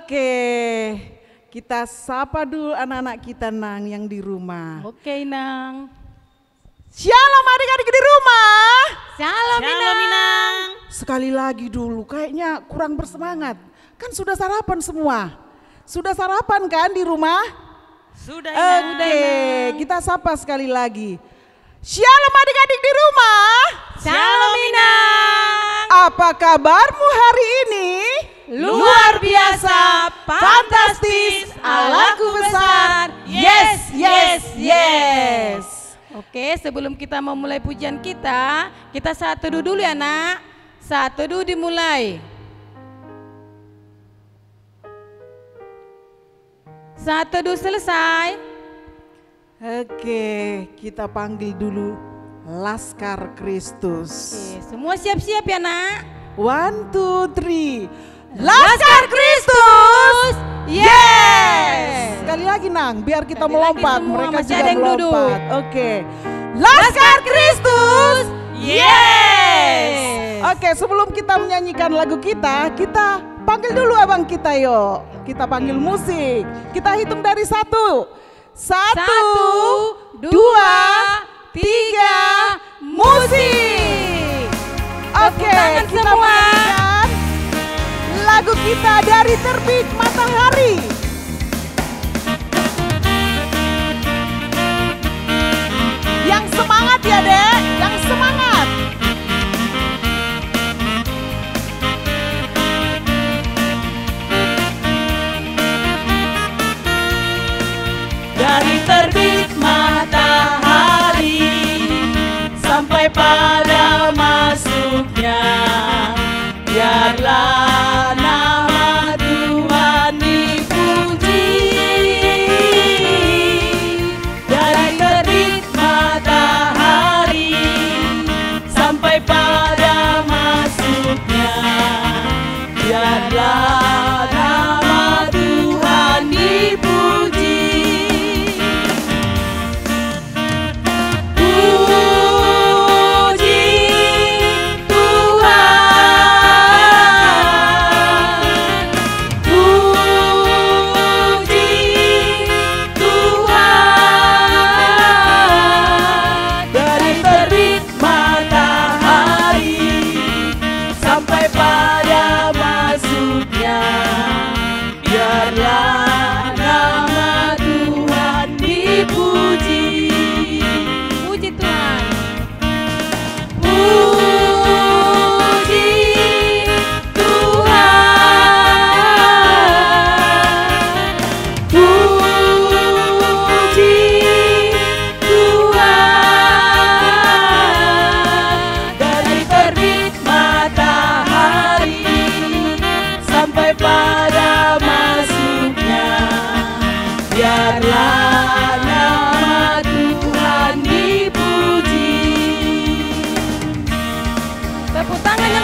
Oke, kita sapa dulu anak-anak kita Nang yang di rumah. Oke Nang. Shalom adik-adik di rumah. Shalom Inang. Sekali lagi dulu, kayaknya kurang bersemangat. Kan sudah sarapan semua. Sudah sarapan kan di rumah? Sudah Inang. Oke, kita sapa sekali lagi. Shalom adik-adik di rumah. Shalom Inang. Apa kabarmu hari ini? Luar biasa, fantastis, Allahku besar. Yes, yes, yes. Oke, sebelum kita memulai pujian kita saat teduh dulu ya nak. Saat teduh dimulai. Saat teduh selesai. Oke, kita panggil dulu Laskar Kristus. Oke, semua siap-siap ya nak. 1, 2, 3. Laskar Kristus. Yes. Sekali lagi Nang, biar kita melompat. Mereka masih juga ada yang melompat. Oke. Laskar Kristus. Yes. Oke, sebelum kita menyanyikan lagu kita panggil dulu abang kita yuk. Kita panggil musik. Kita hitung dari 1. 1, 2, 3, musik. Oke, kita mainkan lagu kita dari Terbit Matahari. Yang semangat ya Dek, yang semangat. Dari terbit matahari sampai pada masuknya, biarlah nama Tuhan dipuji. Dari terbit matahari sampai pada masuknya, biarlah nama Tuhan dipuji.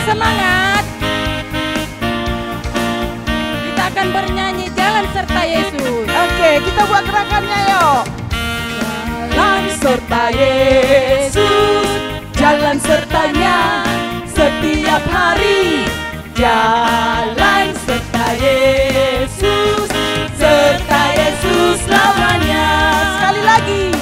Semangat. Kita akan bernyanyi Jalan Serta Yesus. Oke, kita buat gerakannya yuk. Jalan serta Yesus, jalan sertanya setiap hari. Jalan serta Yesus, serta Yesus lamanya. Sekali lagi.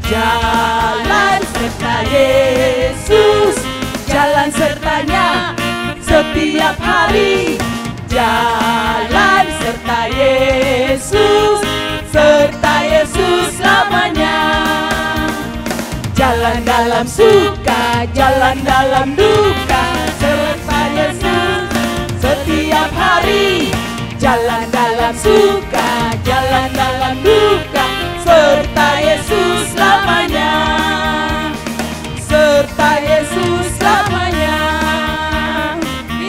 Jalan serta Yesus, jalan sertanya setiap hari. Jalan serta Yesus, serta Yesus lamanya. Jalan dalam suka, jalan dalam duka, serta Yesus setiap hari. Jalan dalam suka, jalan dalam duka, serta Yesus lamanya. Serta Yesus lamanya.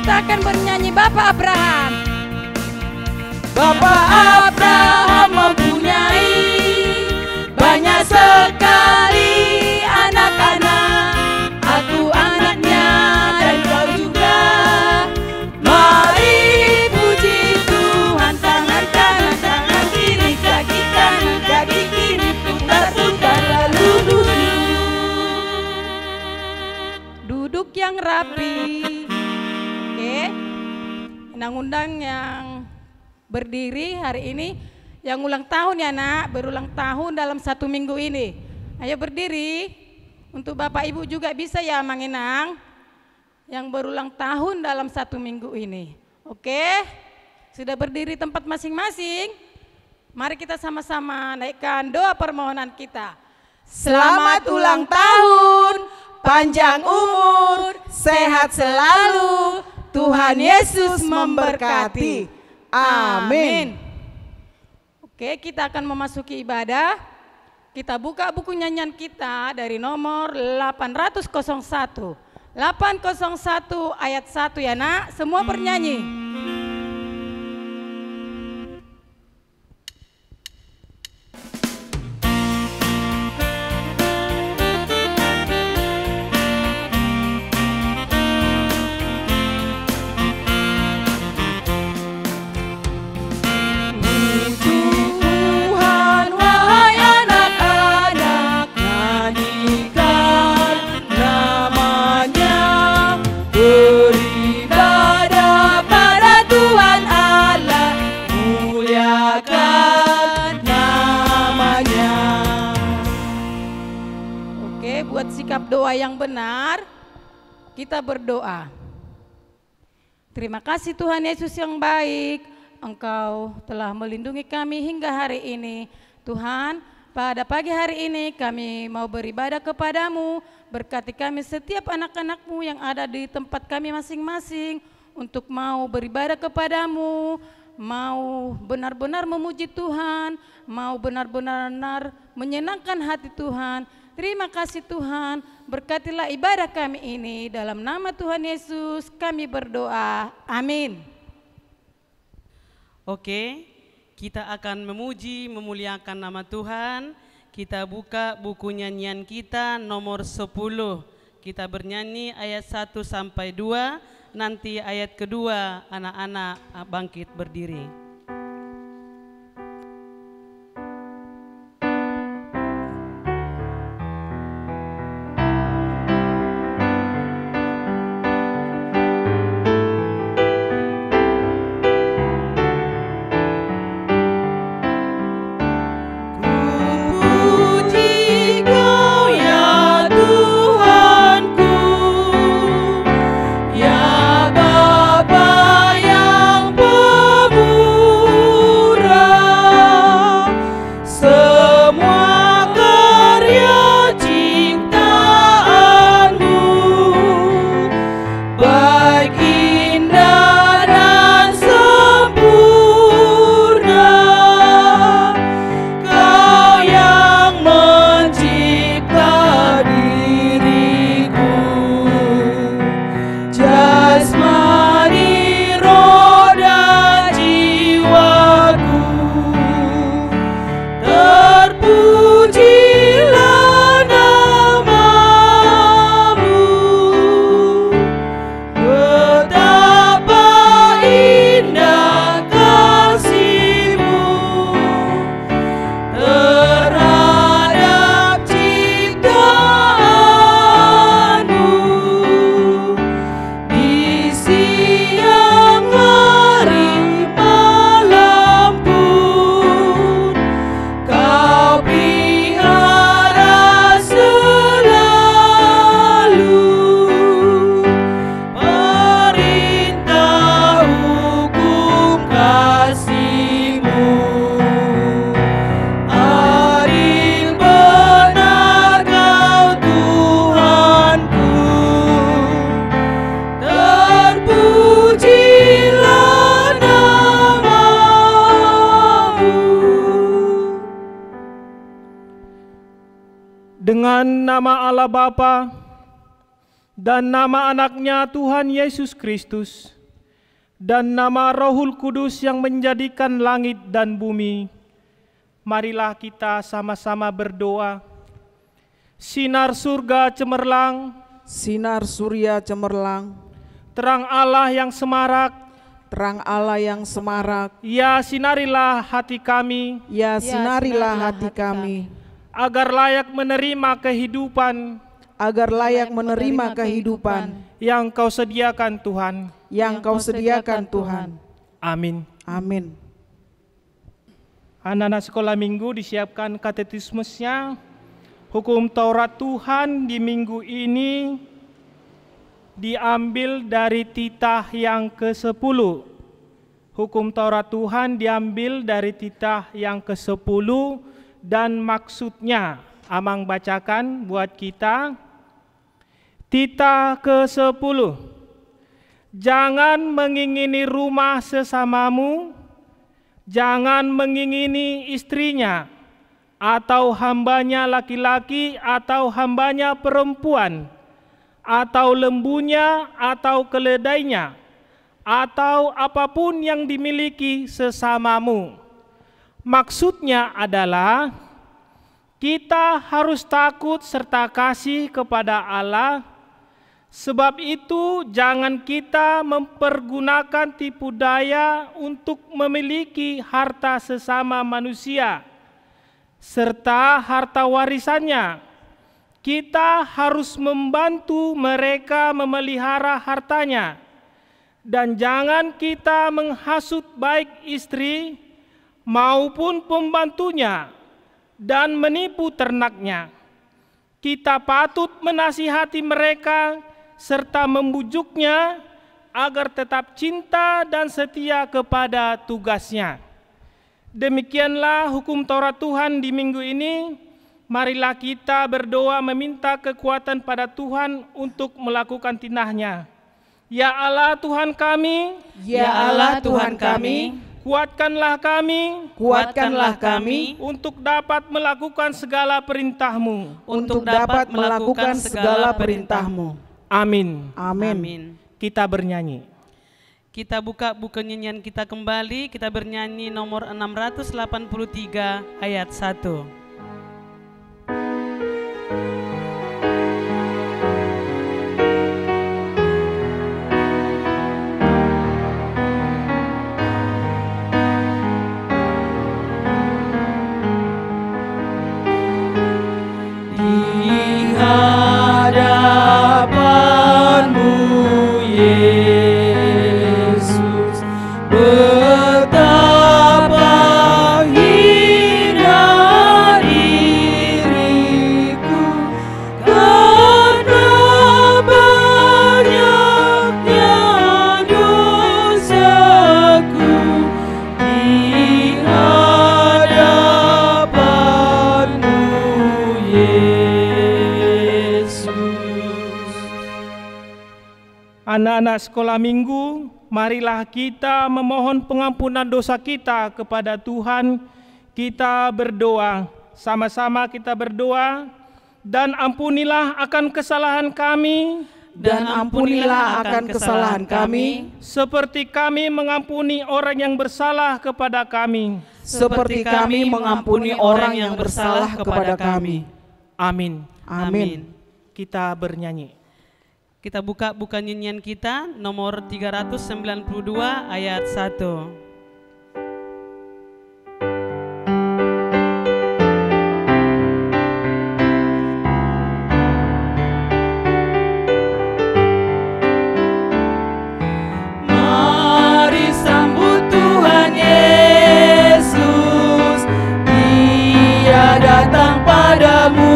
Kita akan bernyanyi Bapak Abraham. Bapak Abraham mempunyai banyak sekali anak-anak. Aku anaknya dan kau juga. Mari puji Tuhan. Tangan kanan, tangan kiri, kaki kanan, kaki kiri, putar-putar lalu Duduk yang rapi. Oke. Undang-undang yang berdiri hari ini. Yang ulang tahun ya nak, berulang tahun dalam 1 minggu ini. Ayo berdiri. Untuk Bapak Ibu juga bisa ya Manginang, yang berulang tahun dalam 1 minggu ini. Oke, sudah berdiri tempat masing-masing. Mari kita sama-sama naikkan doa permohonan kita. Selamat ulang tahun, panjang umur, sehat selalu, Tuhan Yesus memberkati. Amin. Oke, kita akan memasuki ibadah. Kita buka buku nyanyian kita dari nomor 801. 801 ayat 1 ya nak, semua bernyanyi. Sikap doa yang benar, kita berdoa. Terima kasih Tuhan Yesus yang baik, Engkau telah melindungi kami hingga hari ini. Tuhan, pada pagi hari ini kami mau beribadah kepadamu. Berkati kami setiap anak-anak-Mu yang ada di tempat kami masing-masing untuk mau beribadah kepadamu, mau benar-benar memuji Tuhan, mau benar-benar menyenangkan hati Tuhan. Terima kasih Tuhan, berkatilah ibadah kami ini, dalam nama Tuhan Yesus kami berdoa, amin. Oke, kita akan memuji, memuliakan nama Tuhan. Kita buka buku nyanyian kita nomor 10. Kita bernyanyi ayat 1 sampai 2, nanti ayat kedua anak-anak bangkit berdiri. Dengan nama Allah Bapa dan nama anaknya Tuhan Yesus Kristus dan nama Rohul Kudus yang menjadikan langit dan bumi, marilah kita sama-sama berdoa. Sinar surga cemerlang, Sinar surya cemerlang, terang Allah yang semarak, terang Allah yang semarak, ya sinarilah hati kami, ya sinarilah hati kami, agar layak menerima kehidupan agar layak menerima kehidupan yang Kau sediakan Tuhan. yang Kau sediakan Tuhan. Amin. Amin. Anak-anak sekolah minggu disiapkan katekismusnya. Hukum Taurat Tuhan di minggu ini diambil dari titah yang ke-10. Hukum Taurat Tuhan diambil dari titah yang ke-10 dan maksudnya Amang bacakan buat kita. Titah ke-10. Jangan mengingini rumah sesamamu, jangan mengingini istrinya, atau hambanya laki-laki, atau hambanya perempuan, atau lembunya, atau keledainya, atau apapun yang dimiliki sesamamu. Maksudnya adalah kita harus takut serta kasih kepada Allah. Sebab itu jangan kita mempergunakan tipu daya untuk memiliki harta sesama manusia serta harta warisannya. Kita harus membantu mereka memelihara hartanya. Dan jangan kita menghasut baik istri maupun pembantunya dan menipu ternaknya. Kita patut menasihati mereka serta membujuknya agar tetap cinta dan setia kepada tugasnya. Demikianlah hukum Taurat Tuhan di minggu ini. Marilah kita berdoa meminta kekuatan pada Tuhan untuk melakukan tinahnya. Ya Allah Tuhan kami, Ya Allah Tuhan kami, kuatkanlah kami untuk dapat melakukan segala perintah-Mu. untuk dapat melakukan segala perintah-Mu. Amin. Amin. Kita bernyanyi. Kita buka buku nyanyian kita kembali, kita bernyanyi nomor 683 ayat 1. Anak-anak sekolah minggu, marilah kita memohon pengampunan dosa kita kepada Tuhan. Kita berdoa, sama-sama kita berdoa. Dan ampunilah akan kesalahan kami, Dan ampunilah akan kesalahan kami, seperti kami mengampuni orang yang bersalah kepada kami. seperti kami mengampuni orang yang bersalah kepada kami. Amin. Amin. Kita bernyanyi. Kita buka buku nyanyian kita nomor 392 ayat 1. Datang padamu,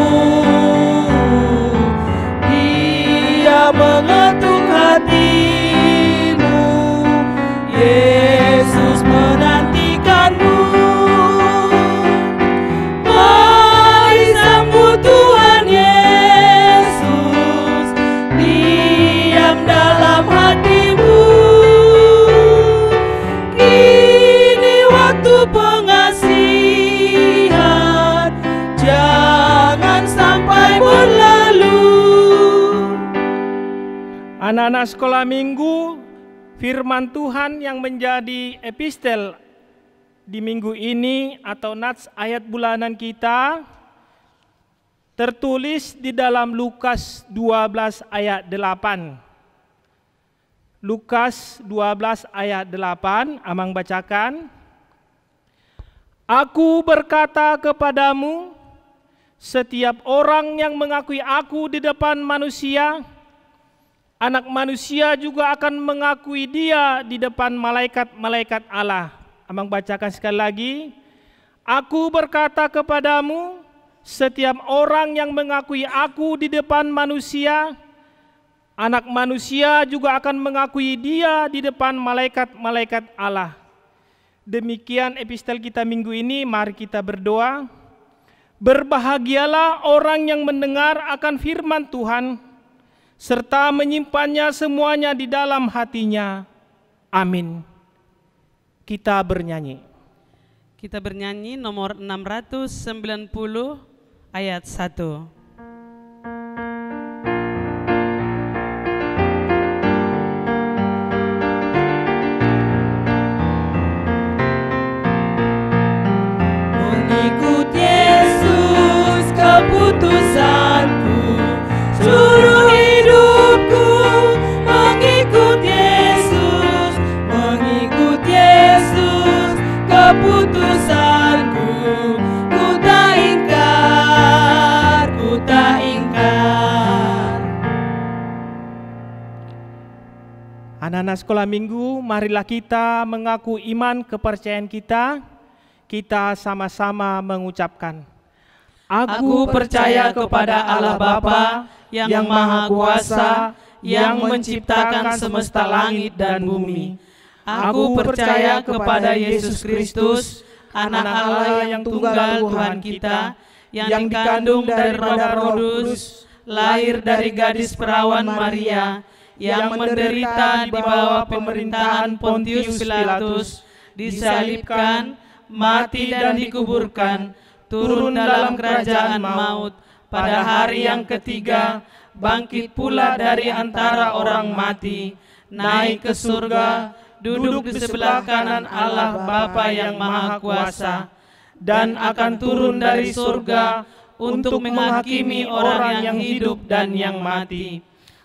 Dia mengetuk hatimu, Yesus menantikanmu. Mari sambut Tuhan Yesus, diam dalam hatimu. Kini waktu pengasihan, jangan sampai berlalu. Anak-anak sekolah minggu, firman Tuhan yang menjadi epistel di minggu ini atau nats ayat bulanan kita tertulis di dalam Lukas 12 ayat 8. Lukas 12 ayat 8, Amang bacakan. Aku berkata kepadamu, setiap orang yang mengakui aku di depan manusia, Anak manusia juga akan mengakui dia di depan malaikat-malaikat Allah. Amang bacakan sekali lagi. Aku berkata kepadamu, setiap orang yang mengakui aku di depan manusia, Anak Manusia juga akan mengakui dia di depan malaikat-malaikat Allah. Demikian epistel kita minggu ini, mari kita berdoa. Berbahagialah orang yang mendengar akan firman Tuhan, serta menyimpannya semuanya di dalam hatinya. Amin. Kita bernyanyi. Kita bernyanyi nomor 690 ayat 1. Mengikut Yesus keputusanku, seluruh hidupku mengikut Yesus, keputusanku, ku tak ingkar, ku tak ingkar. Anak-anak sekolah minggu, marilah kita mengaku iman kepercayaan kita. Kita sama-sama mengucapkan, Aku percaya kepada Allah Bapa yang Maha Kuasa, yang menciptakan semesta langit dan bumi. Aku percaya kepada Yesus Kristus, Anak Allah yang tunggal Tuhan kita, yang dikandung dari Roh Kudus, lahir dari gadis perawan Maria, yang menderita di bawah pemerintahan Pontius Pilatus, disalibkan, mati dan dikuburkan, turun dalam kerajaan maut, pada hari yang ketiga bangkit pula dari antara orang mati, naik ke surga, duduk di sebelah kanan Allah Bapa yang Maha Kuasa, dan akan turun dari surga untuk menghakimi orang yang hidup dan yang mati.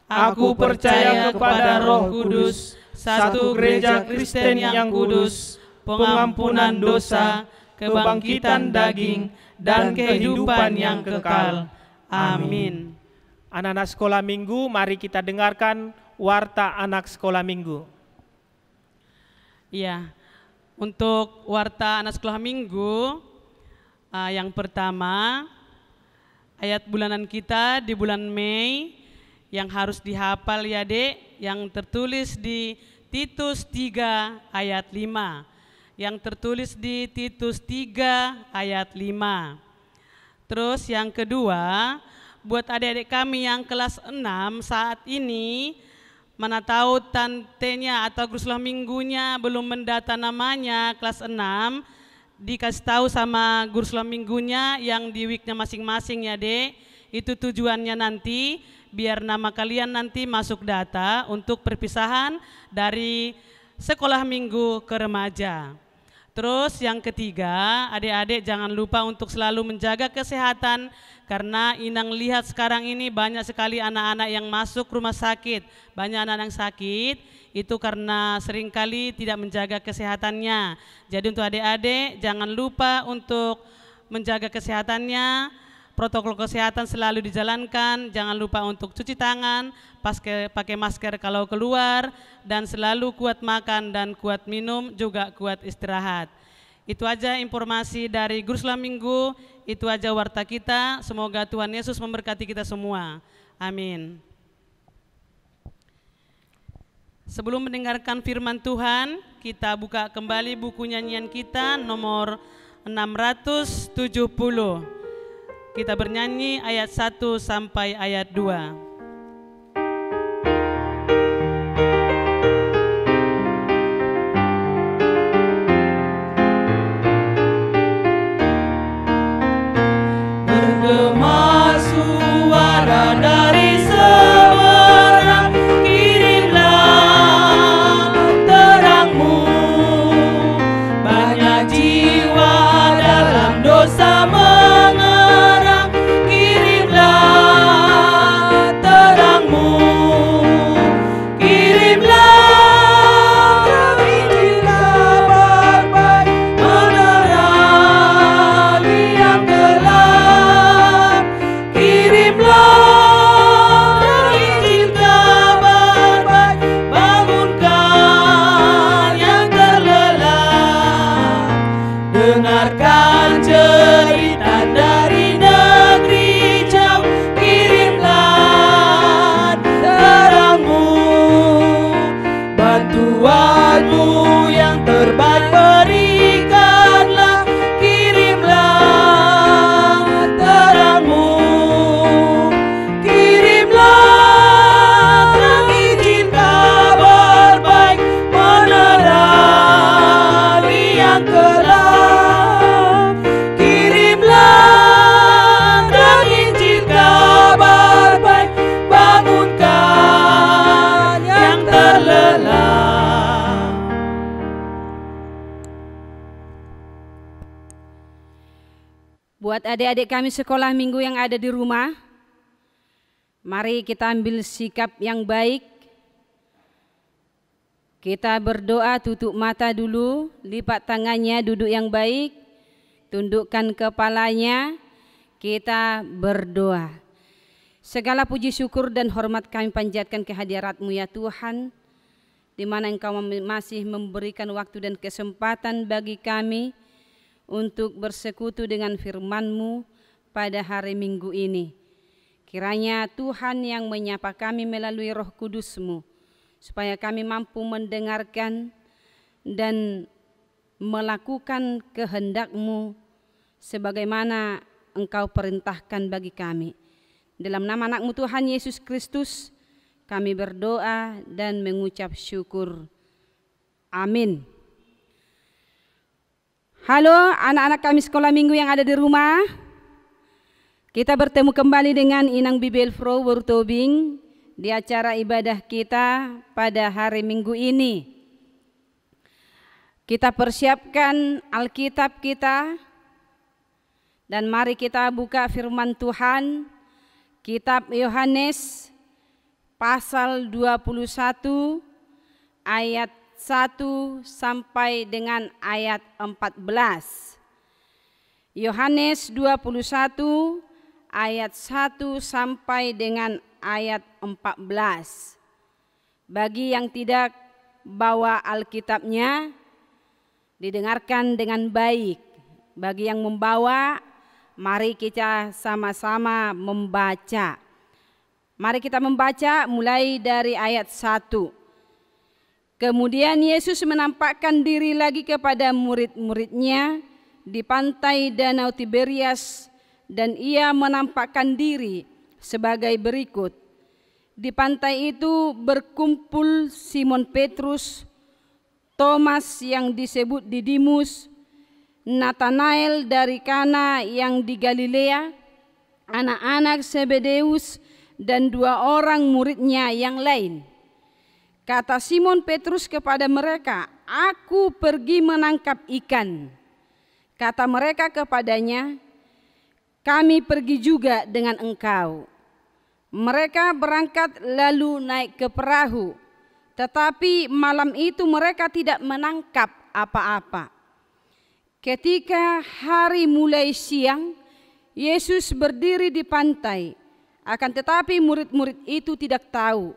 Aku percaya kepada Roh Kudus, satu gereja Kristen yang kudus, pengampunan dosa, kebangkitan daging, dan kehidupan yang kekal. Amin. Anak-anak sekolah minggu, mari kita dengarkan warta anak sekolah minggu. Ya, untuk warta anak sekolah minggu, yang pertama, ayat bulanan kita di bulan Mei, yang harus dihafal ya dek, yang tertulis di Titus 3 ayat 5. Yang tertulis di Titus 3 ayat 5. Terus yang kedua, buat adik-adik kami yang kelas 6 saat ini, mana tahu tantenya atau guru sekolah minggunya belum mendata namanya kelas 6, dikasih tahu sama guru sekolah minggunya yang di weeknya masing-masing ya dek. Itu tujuannya nanti biar nama kalian nanti masuk data untuk perpisahan dari sekolah minggu ke remaja. Terus yang ketiga, adik-adik jangan lupa untuk selalu menjaga kesehatan, karena Inang lihat sekarang ini banyak sekali anak-anak yang masuk rumah sakit. Banyak anak-anak yang sakit itu karena seringkali tidak menjaga kesehatannya. Jadi untuk adik-adik jangan lupa untuk menjaga kesehatannya, protokol kesehatan selalu dijalankan, jangan lupa untuk cuci tangan, pakai masker kalau keluar, dan selalu kuat makan dan kuat minum, juga kuat istirahat. Itu aja informasi dari Guru Sekolah Minggu, itu aja warta kita. Semoga Tuhan Yesus memberkati kita semua. Amin. Sebelum mendengarkan firman Tuhan, kita buka kembali buku nyanyian kita nomor 670. Kita bernyanyi ayat 1 sampai ayat 2. Bergema suara dari seberang, kirimlah terangmu. Banyak jiwa dalam dosa mengerang, kirimlah Tuhanmu yang terbaik berikanlah, kirimlah terangmu, kirimlah terang Injil kabar baik menerangi yang gelap, kirimlah terang Injil kabar baik bangunkan yang terlelap. Buat adik-adik kami sekolah minggu yang ada di rumah, mari kita ambil sikap yang baik. Kita berdoa, tutup mata dulu, lipat tangannya, duduk yang baik, tundukkan kepalanya, kita berdoa. Segala puji syukur dan hormat kami panjatkan ke hadirat-Mu ya Tuhan, di mana Engkau masih memberikan waktu dan kesempatan bagi kami untuk bersekutu dengan firman-Mu pada hari Minggu ini. Kiranya Tuhan yang menyapa kami melalui Roh Kudus-Mu, supaya kami mampu mendengarkan dan melakukan kehendak-Mu sebagaimana Engkau perintahkan bagi kami. Dalam nama anak-Mu Tuhan Yesus Kristus, kami berdoa dan mengucap syukur. Amin. Halo anak-anak kami sekolah minggu yang ada di rumah. Kita bertemu kembali dengan Inang Bibel Fro Wurtobing di acara ibadah kita pada hari Minggu ini. Kita persiapkan Alkitab kita dan mari kita buka firman Tuhan, Kitab Yohanes pasal 21 ayat 1 sampai dengan ayat 14. Yohanes 21 ayat 1 sampai dengan ayat 14. Bagi yang tidak bawa Alkitabnya, didengarkan dengan baik. Bagi yang membawa, mari kita sama-sama membaca. Mari kita membaca mulai dari ayat 1. Kemudian Yesus menampakkan diri lagi kepada murid-muridnya di pantai Danau Tiberias, dan ia menampakkan diri sebagai berikut. Di pantai itu berkumpul Simon Petrus, Thomas yang disebut Didimus, Nathanael dari Kana yang di Galilea, anak-anak Zebedeus, dan 2 orang muridnya yang lain. Kata Simon Petrus kepada mereka, "Aku pergi menangkap ikan." Kata mereka kepadanya, "Kami pergi juga dengan engkau." Mereka berangkat lalu naik ke perahu, tetapi malam itu mereka tidak menangkap apa-apa. Ketika hari mulai siang, Yesus berdiri di pantai, akan tetapi murid-murid itu tidak tahu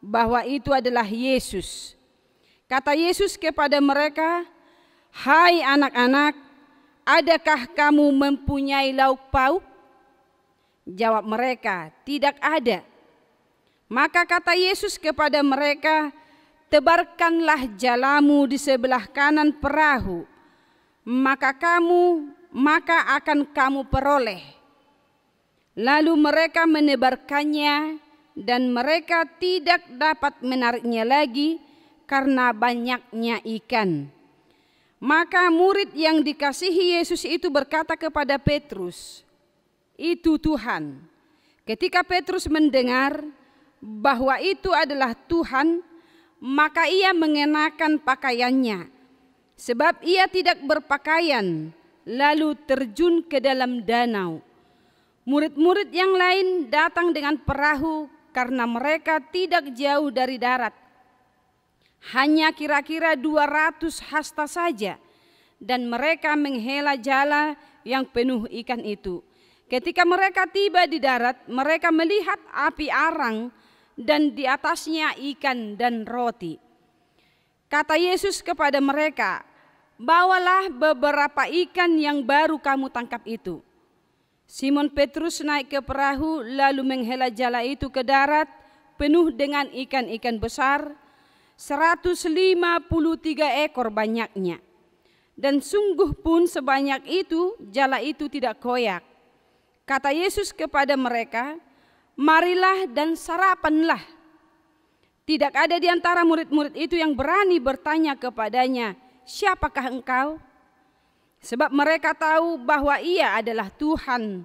bahwa itu adalah Yesus. Kata Yesus kepada mereka, "Hai anak-anak, adakah kamu mempunyai lauk pauk?" Jawab mereka, "Tidak ada." Maka kata Yesus kepada mereka, "Tebarkanlah jalamu di sebelah kanan perahu, maka akan kamu peroleh." Lalu mereka menebarkannya, dan mereka tidak dapat menariknya lagi karena banyaknya ikan. Maka murid yang dikasihi Yesus itu berkata kepada Petrus, "Itu Tuhan." Ketika Petrus mendengar bahwa itu adalah Tuhan, maka ia mengenakan pakaiannya, sebab ia tidak berpakaian, lalu terjun ke dalam danau. Murid-murid yang lain datang dengan perahu karena mereka tidak jauh dari darat, hanya kira-kira 200 hasta saja, dan mereka menghela jala yang penuh ikan itu. Ketika mereka tiba di darat, mereka melihat api arang dan di atasnya ikan dan roti. Kata Yesus kepada mereka, "Bawalah beberapa ikan yang baru kamu tangkap itu." Simon Petrus naik ke perahu lalu menghela jala itu ke darat penuh dengan ikan-ikan besar 153 ekor banyaknya. Dan sungguh pun sebanyak itu jala itu tidak koyak. Kata Yesus kepada mereka, marilah dan sarapanlah. Tidak ada di antara murid-murid itu yang berani bertanya kepadanya, siapakah engkau? Sebab mereka tahu bahwa ia adalah Tuhan.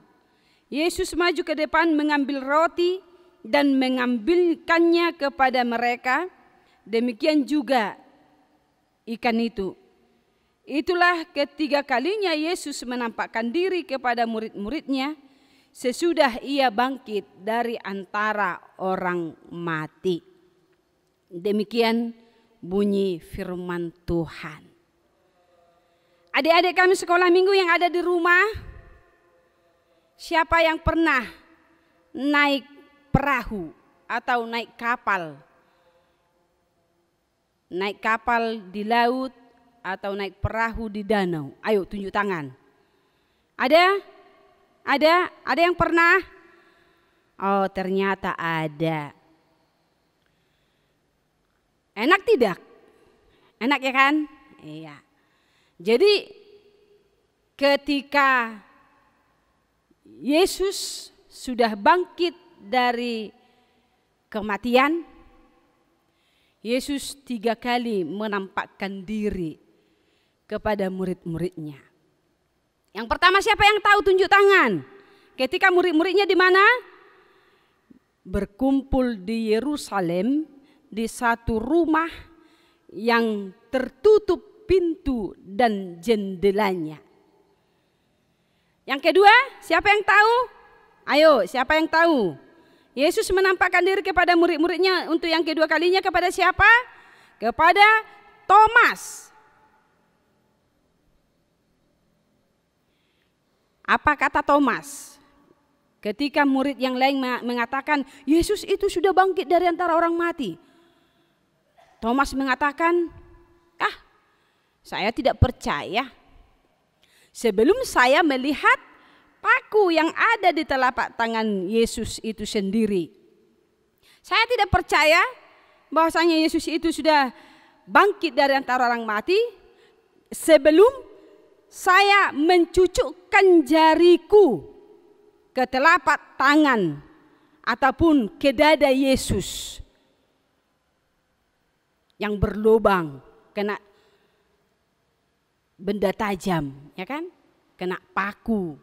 Yesus maju ke depan mengambil roti dan mengambilkannya kepada mereka. Demikian juga ikan itu. Itulah ketiga kalinya Yesus menampakkan diri kepada murid-muridnya sesudah ia bangkit dari antara orang mati. Demikian bunyi firman Tuhan. Adik-adik kami sekolah minggu yang ada di rumah, siapa yang pernah naik perahu atau naik kapal? Naik kapal di laut atau naik perahu di danau? Ayo tunjuk tangan. Ada? Ada? Ada yang pernah? Oh, ternyata ada. Enak tidak? Enak ya kan? Iya. Jadi ketika Yesus sudah bangkit dari kematian, Yesus 3 kali menampakkan diri kepada murid-muridnya. Yang pertama siapa yang tahu, tunjuk tangan. Ketika murid-muridnya di mana? Berkumpul di Yerusalem di satu rumah yang tertutup pintu dan jendelanya. Yang kedua, siapa yang tahu? Ayo, siapa yang tahu? Yesus menampakkan diri kepada murid-muridnya untuk yang kedua kalinya kepada siapa? Kepada Thomas. Apa kata Thomas? Ketika murid yang lain mengatakan Yesus itu sudah bangkit dari antara orang mati, Thomas mengatakan, saya tidak percaya. Sebelum saya melihat paku yang ada di telapak tangan Yesus itu sendiri, saya tidak percaya bahwasanya Yesus itu sudah bangkit dari antara orang mati sebelum saya mencucukkan jariku ke telapak tangan ataupun ke dada Yesus yang berlubang, kena benda tajam, ya kan? Kena paku.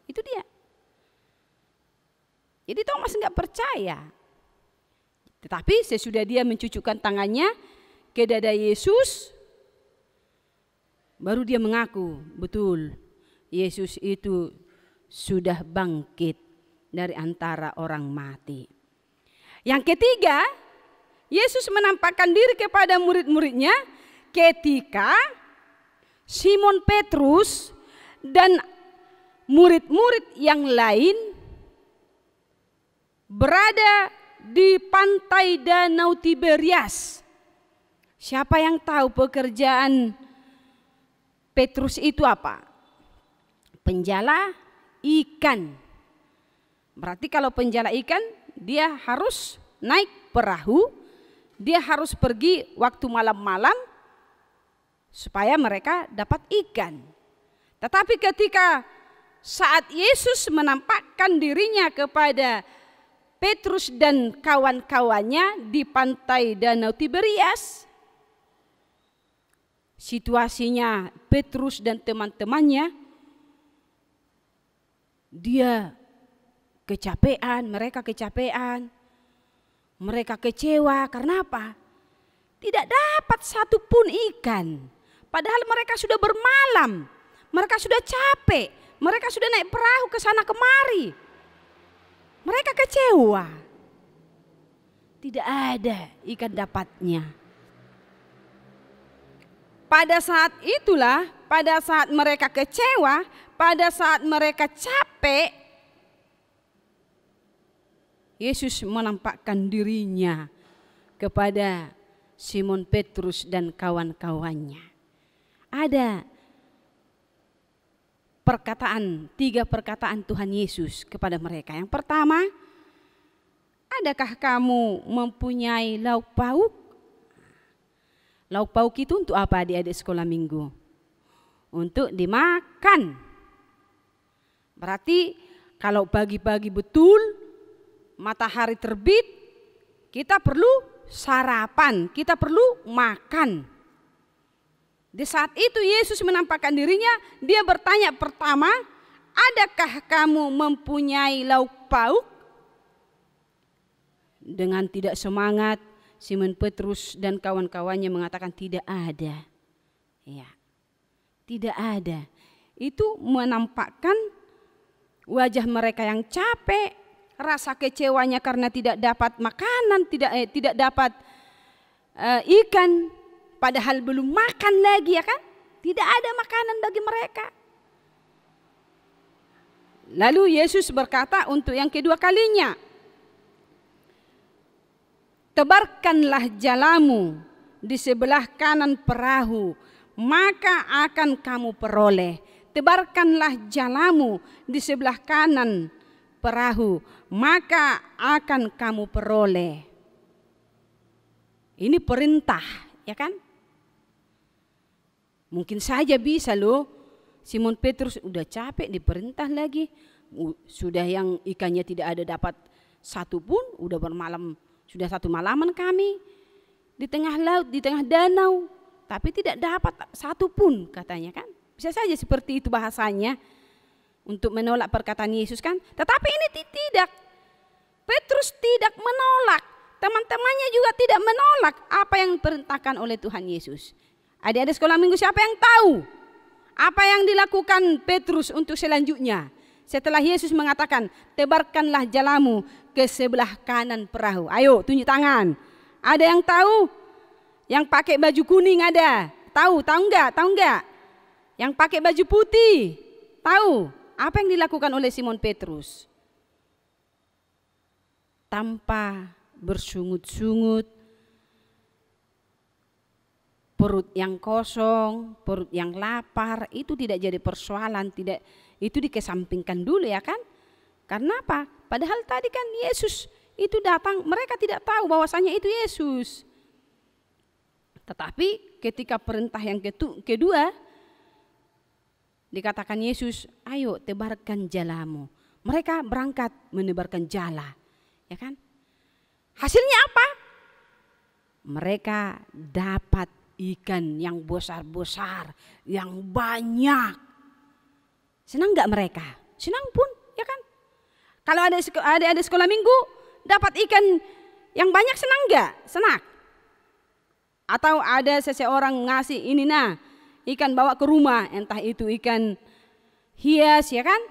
Itu dia. Jadi Thomas enggak percaya. Tetapi sesudah dia mencucukkan tangannya ke dada Yesus, baru dia mengaku, betul, Yesus itu sudah bangkit dari antara orang mati. Yang ketiga, Yesus menampakkan diri kepada murid-muridnya ketika Simon Petrus dan murid-murid yang lain berada di pantai Danau Tiberias. Siapa yang tahu pekerjaan Petrus itu apa? Penjala ikan. Berarti kalau penjala ikan, dia harus naik perahu, dia harus pergi waktu malam-malam supaya mereka dapat ikan. Tetapi ketika saat Yesus menampakkan dirinya kepada Petrus dan kawan-kawannya di pantai Danau Tiberias, situasinya Petrus dan teman-temannya, dia kecapean, mereka kecapean, mereka kecewa. Karena apa? Tidak dapat satupun ikan. Padahal mereka sudah bermalam, mereka sudah capek, mereka sudah naik perahu ke sana kemari. Mereka kecewa. Tidak ada ikan dapatnya. Pada saat itulah, pada saat mereka kecewa, pada saat mereka capek, Yesus menampakkan dirinya kepada Simon Petrus dan kawan-kawannya. Ada perkataan, 3 perkataan Tuhan Yesus kepada mereka. Yang pertama, adakah kamu mempunyai lauk pauk? Lauk pauk itu untuk apa adik-adik sekolah minggu? Untuk dimakan. Berarti kalau pagi-pagi betul matahari terbit, kita perlu sarapan, kita perlu makan. Di saat itu Yesus menampakkan dirinya, dia bertanya pertama, adakah kamu mempunyai lauk pauk? Dengan tidak semangat, Simon Petrus dan kawan-kawannya mengatakan tidak ada. Ya, tidak ada. Itu menampakkan wajah mereka yang capek, rasa kecewanya karena tidak dapat makanan, tidak dapat ikan, padahal belum makan lagi, ya kan? Tidak ada makanan bagi mereka. Lalu Yesus berkata untuk yang kedua kalinya, tebarkanlah jalamu di sebelah kanan perahu, maka akan kamu peroleh. Tebarkanlah jalamu di sebelah kanan perahu, maka akan kamu peroleh. Ini perintah, ya kan? Mungkin saja bisa loh, Simon Petrus udah capek diperintah lagi, sudah yang ikannya tidak ada dapat satu pun, udah bermalam, sudah satu malaman kami di tengah laut, di tengah danau, tapi tidak dapat satu pun katanya kan. Bisa saja seperti itu bahasanya untuk menolak perkataan Yesus kan. Tetapi ini tidak. Petrus tidak menolak. Teman-temannya juga tidak menolak apa yang diperintahkan oleh Tuhan Yesus. Adik-adik sekolah minggu, siapa yang tahu apa yang dilakukan Petrus untuk selanjutnya? Setelah Yesus mengatakan, tebarkanlah jalamu ke sebelah kanan perahu. Ayo tunjuk tangan. Ada yang tahu? Yang pakai baju kuning ada? Tahu enggak? Tahu enggak? Yang pakai baju putih? Tahu? Apa yang dilakukan oleh Simon Petrus? Tanpa bersungut-sungut, perut yang kosong, perut yang lapar, itu tidak jadi persoalan, tidak, itu dikesampingkan dulu, ya kan? Karena apa? Padahal tadi kan Yesus itu datang, mereka tidak tahu bahwasanya itu Yesus. Tetapi ketika perintah yang kedua, dikatakan Yesus, ayo tebarkan jalamu. Mereka berangkat menebarkan jala, ya kan? Hasilnya apa? Mereka dapat ikan yang besar-besar, yang banyak. Senang gak mereka? Senang pun, ya kan? Kalau ada sekolah minggu dapat ikan yang banyak, senang gak? Senang. Atau ada seseorang ngasih ini nah, ikan bawa ke rumah, entah itu ikan hias, ya kan?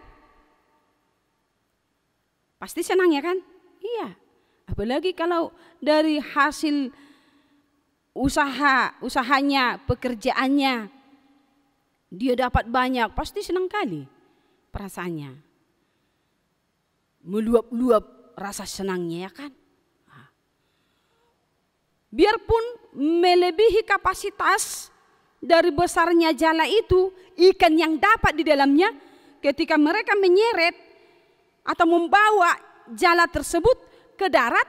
Pasti senang, ya kan? Iya. Apalagi kalau dari hasil usahanya, pekerjaannya, dia dapat banyak, pasti senang kali perasaannya. Meluap-luap rasa senangnya, ya kan? Biarpun melebihi kapasitas dari besarnya jala itu, ikan yang dapat di dalamnya, ketika mereka menyeret atau membawa jala tersebut ke darat,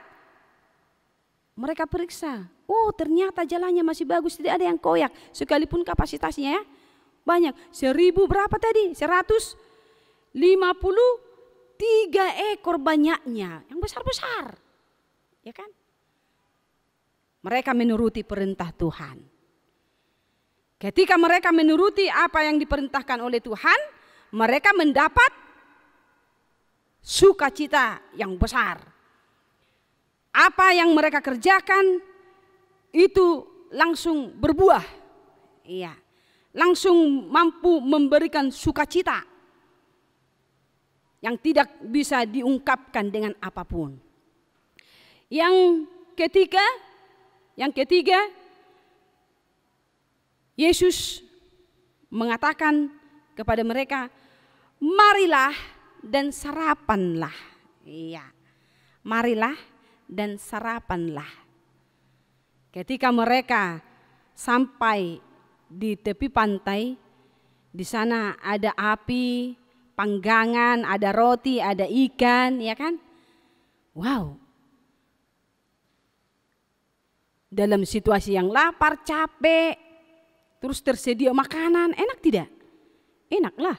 mereka periksa. Oh, ternyata jalannya masih bagus, tidak ada yang koyak. Sekalipun kapasitasnya ya banyak. 1000 berapa tadi? 153 ekor banyaknya, yang besar-besar. Ya kan? Mereka menuruti perintah Tuhan. Ketika mereka menuruti apa yang diperintahkan oleh Tuhan, mereka mendapat sukacita yang besar. Apa yang mereka kerjakan itu langsung berbuah. Iya. Langsung mampu memberikan sukacita yang tidak bisa diungkapkan dengan apapun. Yang ketiga, Yesus mengatakan kepada mereka, marilah dan sarapanlah. Iya. Marilah dan sarapanlah. Ketika mereka sampai di tepi pantai, di sana ada api, panggangan, ada roti, ada ikan, ya kan? Wow. dalam situasi yang lapar, capek, terus tersedia makanan, enak tidak? Enak lah,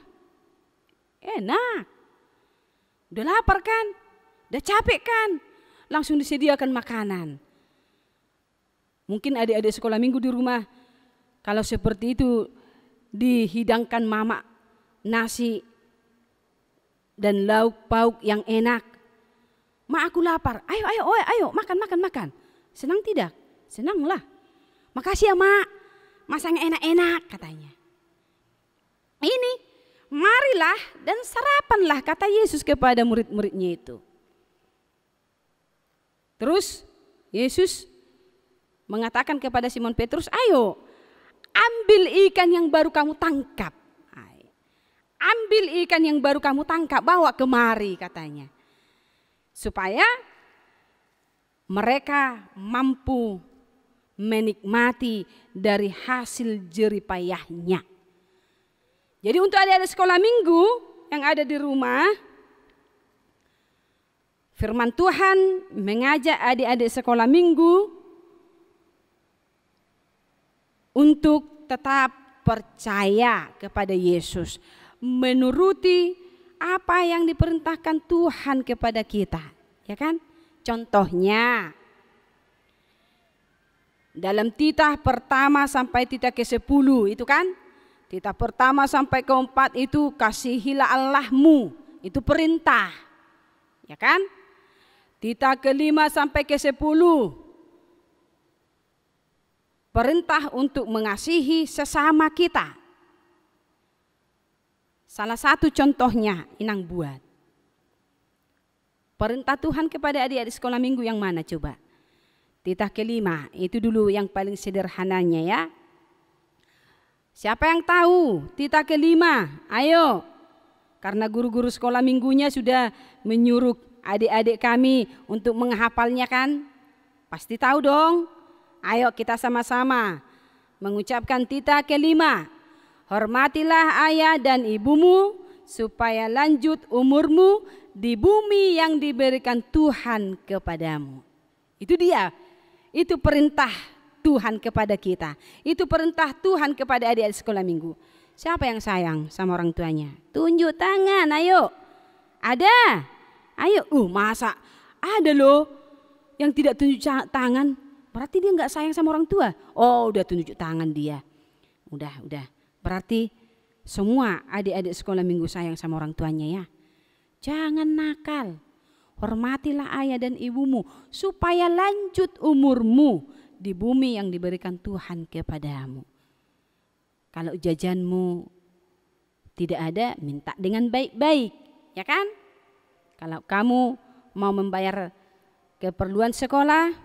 enak. Udah lapar kan, udah capek kan, langsung disediakan makanan. Mungkin adik-adik sekolah minggu di rumah, kalau seperti itu dihidangkan mama nasi dan lauk pauk yang enak. Ma, aku lapar, ayo makan. Senang tidak? Senanglah. Makasih ya mak, masak enak-enak katanya. Ini marilah dan sarapanlah, kata Yesus kepada murid-muridnya itu. Terus Yesus mengatakan kepada Simon Petrus, ayo ambil ikan yang baru kamu tangkap. Ambil ikan yang baru kamu tangkap, bawa kemari katanya. Supaya mereka mampu menikmati dari hasil jerih payahnya. Jadi untuk adik-adik sekolah minggu yang ada di rumah, firman Tuhan mengajak adik-adik sekolah minggu untuk tetap percaya kepada Yesus, menuruti apa yang diperintahkan Tuhan kepada kita, ya kan? Contohnya dalam titah pertama sampai titah ke-10 itu kan, titah pertama sampai ke-4 itu kasihilah Allahmu, itu perintah, ya kan? Titah ke-5 sampai ke-10 perintah untuk mengasihi sesama kita. Salah satu contohnya Inang buat. Perintah Tuhan kepada adik-adik sekolah minggu yang mana coba? Titah ke-5, itu dulu yang paling sederhananya ya. Siapa yang tahu titah ke-5? Ayo. Karena guru-guru sekolah minggunya sudah menyuruh adik-adik kami untuk menghafalnya kan? Pasti tahu dong. Ayo kita sama-sama mengucapkan titah ke-5. Hormatilah ayah dan ibumu supaya lanjut umurmu di bumi yang diberikan Tuhan kepadamu. Itu dia, itu perintah Tuhan kepada kita. Itu perintah Tuhan kepada adik-adik sekolah minggu. Siapa yang sayang sama orang tuanya? Tunjuk tangan, ayo. Ada? Ayo, masa ada loh yang tidak tunjuk tangan? Berarti dia nggak sayang sama orang tua. Oh, udah tunjuk tangan dia. Udah. Berarti semua adik-adik sekolah minggu sayang sama orang tuanya ya. Jangan nakal. Hormatilah ayah dan ibumu supaya lanjut umurmu di bumi yang diberikan Tuhan kepadamu. Kalau jajanmu tidak ada, minta dengan baik-baik, ya kan? Kalau kamu mau membayar keperluan sekolah,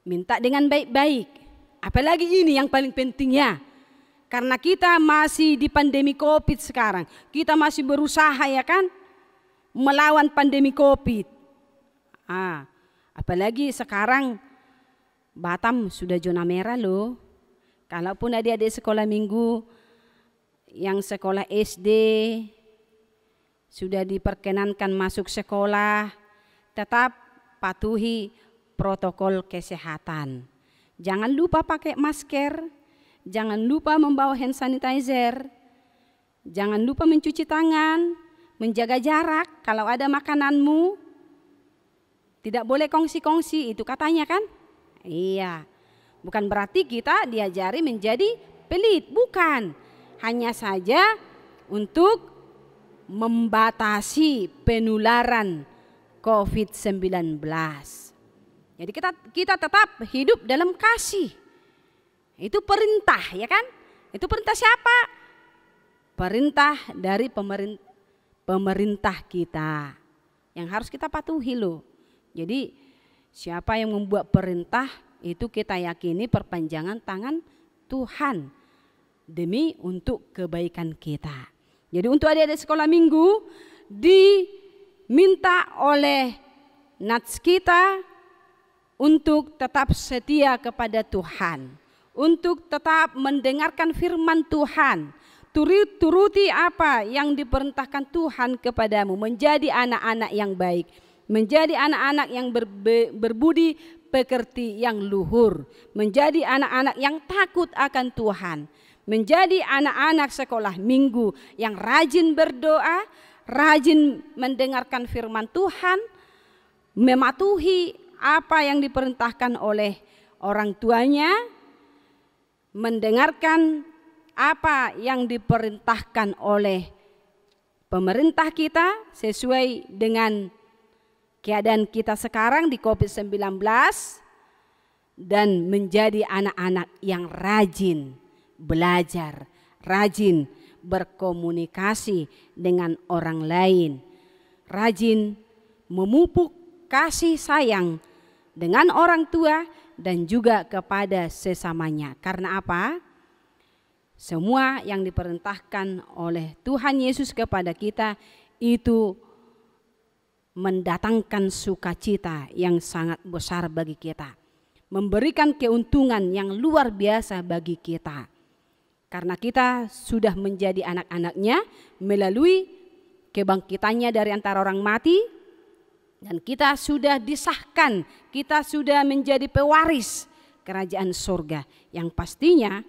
minta dengan baik-baik. Apalagi ini yang paling pentingnya. Karena kita masih di pandemi COVID sekarang. Kita masih berusaha ya kan, melawan pandemi COVID. Apalagi sekarang Batam sudah zona merah loh. Kalaupun adik-adik sekolah minggu yang sekolah SD sudah diperkenankan masuk sekolah, tetap patuhi protokol kesehatan. Jangan lupa pakai masker, jangan lupa membawa hand sanitizer, jangan lupa mencuci tangan, menjaga jarak kalau ada makananmu. Tidak boleh kongsi-kongsi, itu katanya kan? Iya, bukan berarti kita diajari menjadi pelit, bukan. Hanya saja untuk membatasi penularan COVID-19. Jadi kita tetap hidup dalam kasih. Itu perintah ya kan? Itu perintah siapa? Perintah dari pemerintah kita yang harus kita patuhi loh. Jadi siapa yang membuat perintah itu kita yakini perpanjangan tangan Tuhan demi untuk kebaikan kita. Jadi untuk adik-adik sekolah minggu diminta oleh nats kita untuk tetap setia kepada Tuhan, untuk tetap mendengarkan firman Tuhan, turuti apa yang diperintahkan Tuhan kepadamu, menjadi anak-anak yang baik, menjadi anak-anak yang berbudi pekerti yang luhur, menjadi anak-anak yang takut akan Tuhan, menjadi anak-anak sekolah minggu yang rajin berdoa, rajin mendengarkan firman Tuhan, mematuhi apa yang diperintahkan oleh orang tuanya, mendengarkan apa yang diperintahkan oleh pemerintah kita sesuai dengan keadaan kita sekarang di COVID-19, dan menjadi anak-anak yang rajin belajar, rajin berkomunikasi dengan orang lain, rajin memupuk kasih sayang dengan orang tua dan juga kepada sesamanya. Karena apa? Semua yang diperintahkan oleh Tuhan Yesus kepada kita itu mendatangkan sukacita yang sangat besar bagi kita, memberikan keuntungan yang luar biasa bagi kita. Karena kita sudah menjadi anak-anaknya melalui kebangkitannya dari antara orang mati, dan kita sudah disahkan, kita sudah menjadi pewaris kerajaan surga yang pastinya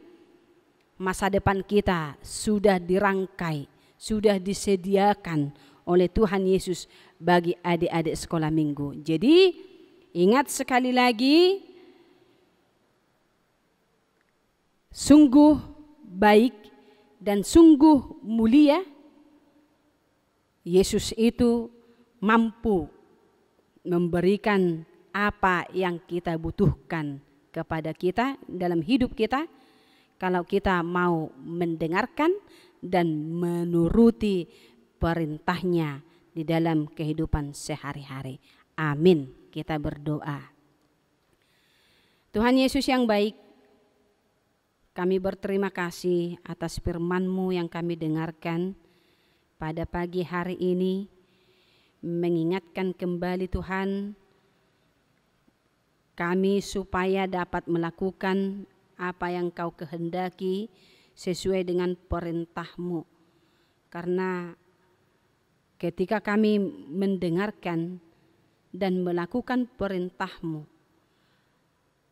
masa depan kita sudah dirangkai, sudah disediakan oleh Tuhan Yesus bagi adik-adik sekolah minggu. Jadi ingat sekali lagi, sungguh baik dan sungguh mulia Yesus itu mampu memberikan apa yang kita butuhkan kepada kita dalam hidup kita, kalau kita mau mendengarkan dan menuruti perintahnya di dalam kehidupan sehari-hari. Amin. Kita berdoa. Tuhan Yesus yang baik, kami berterima kasih atas firman-Mu yang kami dengarkan pada pagi hari ini, mengingatkan kembali Tuhan kami supaya dapat melakukan apa yang Kau kehendaki sesuai dengan perintah-Mu. Karena ketika kami mendengarkan dan melakukan perintah-Mu,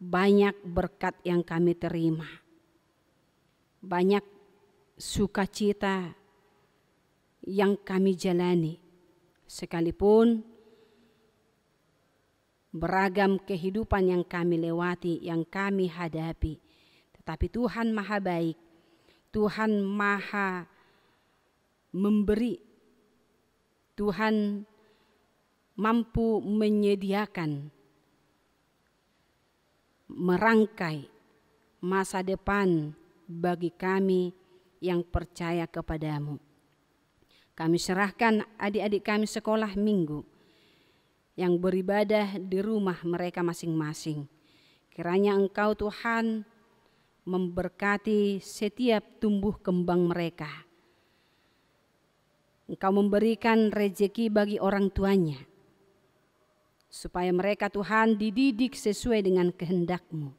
banyak berkat yang kami terima, banyak sukacita yang kami jalani, sekalipun beragam kehidupan yang kami lewati, yang kami hadapi. Tetapi Tuhan Maha Baik, Tuhan Maha Memberi, Tuhan mampu menyediakan, merangkai masa depan bagi kami yang percaya kepadamu. Kami serahkan adik-adik kami sekolah minggu yang beribadah di rumah mereka masing-masing. Kiranya Engkau Tuhan memberkati setiap tumbuh kembang mereka. Engkau memberikan rezeki bagi orang tuanya, supaya mereka Tuhan dididik sesuai dengan kehendak-Mu.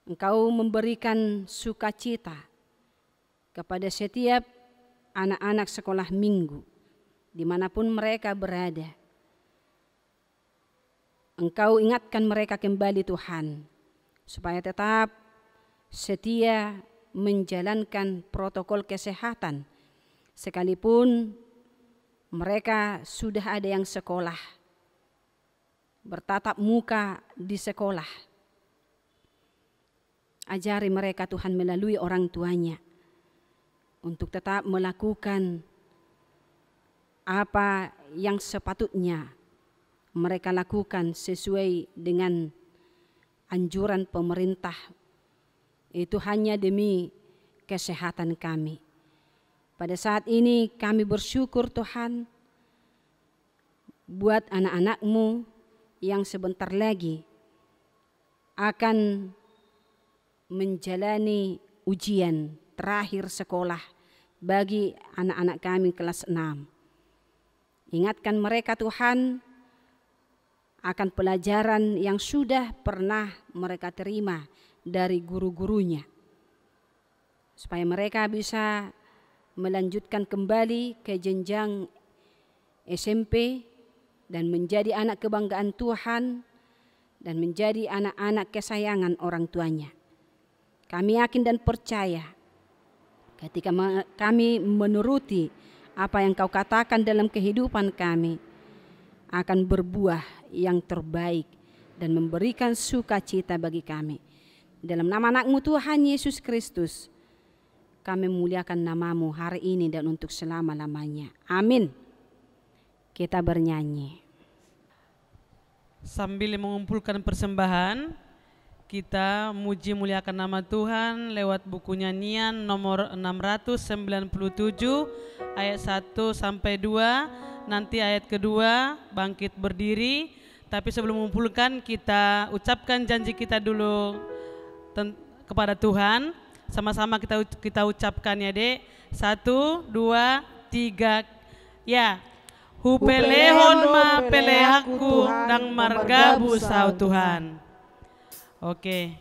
Engkau memberikan sukacita kepada setiap anak-anak sekolah minggu, dimanapun mereka berada. Engkau ingatkan mereka kembali Tuhan, supaya tetap setia menjalankan protokol kesehatan, sekalipun mereka sudah ada yang sekolah, bertatap muka di sekolah. Ajari mereka Tuhan melalui orang tuanya untuk tetap melakukan apa yang sepatutnya mereka lakukan sesuai dengan anjuran pemerintah. Itu hanya demi kesehatan kami. Pada saat ini kami bersyukur Tuhan buat anak-anak-Mu yang sebentar lagi akan menjalani ujian terakhir sekolah bagi anak-anak kami kelas 6. Ingatkan mereka Tuhan akan pelajaran yang sudah pernah mereka terima dari guru-gurunya, supaya mereka bisa melanjutkan kembali ke jenjang SMP dan menjadi anak kebanggaan Tuhan dan menjadi anak-anak kesayangan orang tuanya. Kami yakin dan percaya ketika kami menuruti apa yang Kau katakan dalam kehidupan kami, akan berbuah yang terbaik dan memberikan sukacita bagi kami. Dalam nama anak-Mu Tuhan Yesus Kristus, kami muliakan nama-Mu hari ini dan untuk selama-lamanya. Amin. Kita bernyanyi. Sambil mengumpulkan persembahan, kita muji muliakan nama Tuhan lewat buku nyanyian nomor 697 ayat 1 sampai 2. Nanti ayat kedua bangkit berdiri. Tapi sebelum mengumpulkan, kita ucapkan janji kita dulu kepada Tuhan. Sama-sama kita ucapkan ya Dek. 1, 2, 3. Ya. Hupelehon ma pelehaku dang marga busau Tuhan. Oke.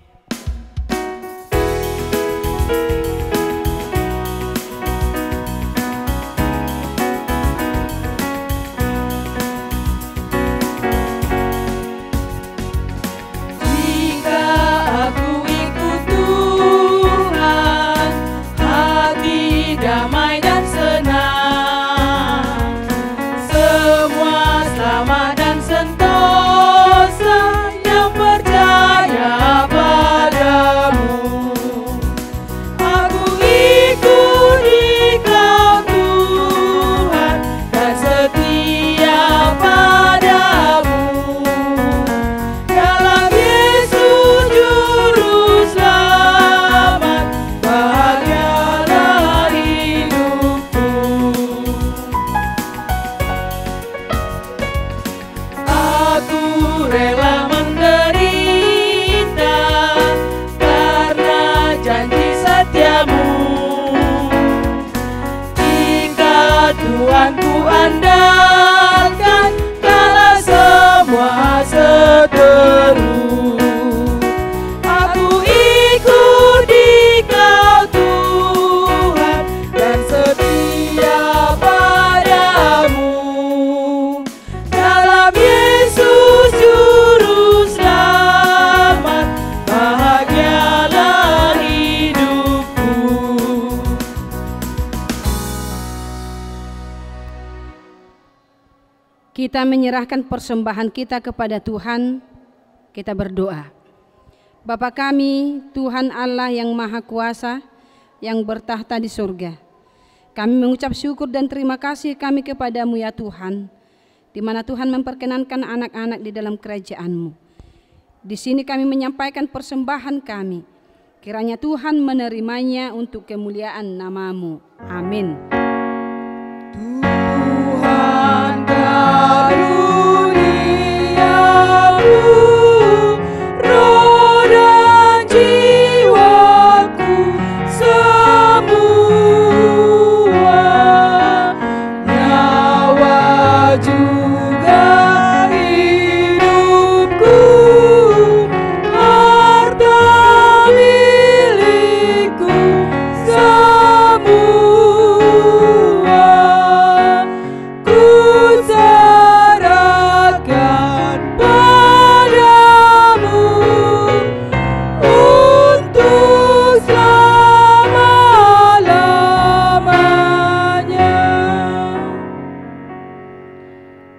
Jika aku ikut Tuhan, hati damai dan senang, semua selamat dan sentosa yang percaya padamu. Aku ikut Engkau Tuhan dan setia padamu. Dalam Yesus Juru Selamat, bahagialah hidupku. Aku rela menderita karena janji setiamu. Jika Tuhan ku andalkan kala semua seteru. Aku ikut Engkau Tuhan dan setia padamu. Dalam Yesus Juru Selamat, bahagialah hidupku. Kita menyerahkan persembahan kita kepada Tuhan. Kita berdoa. Bapa kami, Tuhan Allah yang Maha Kuasa, yang bertahta di surga, kami mengucap syukur dan terima kasih kami kepadamu ya Tuhan, di mana Tuhan memperkenankan anak-anak di dalam kerajaan-Mu. Di sini kami menyampaikan persembahan kami. Kiranya Tuhan menerimanya untuk kemuliaan nama-Mu. Amin. Tuhan karuniamu, roh dan jiwaku semua, nyawa juga hidupku, harta milikku semua.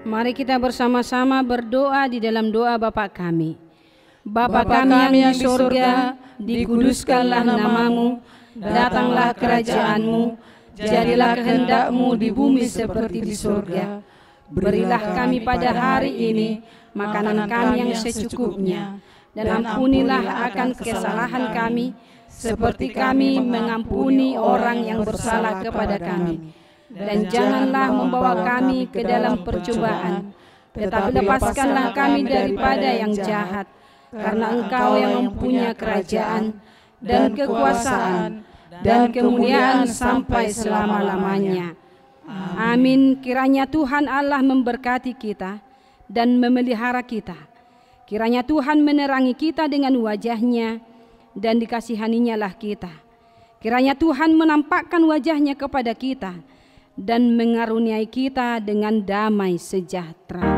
Mari kita bersama-sama berdoa di dalam doa Bapa kami. Bapa kami yang di surga, dikuduskanlah nama-Mu, datanglah kerajaan-Mu, jadilah kehendak-Mu di bumi seperti di surga. Berilah kami pada hari ini makanan kami yang secukupnya, dan ampunilah akan kesalahan kami, seperti kami mengampuni orang yang bersalah kepada kami. Dan janganlah membawa kami ke dalam percobaan, tetapi lepaskanlah kami daripada yang jahat, karena Engkau yang mempunyai kerajaan dan kekuasaan dan kemuliaan sampai selama-lamanya. Amin. Kiranya Tuhan Allah memberkati kita dan memelihara kita. Kiranya Tuhan menerangi kita dengan wajah-Nya dan dikasihaninya lah kita. Kiranya Tuhan menampakkan wajah-Nya kepada kita dan mengaruniai kita dengan damai sejahtera.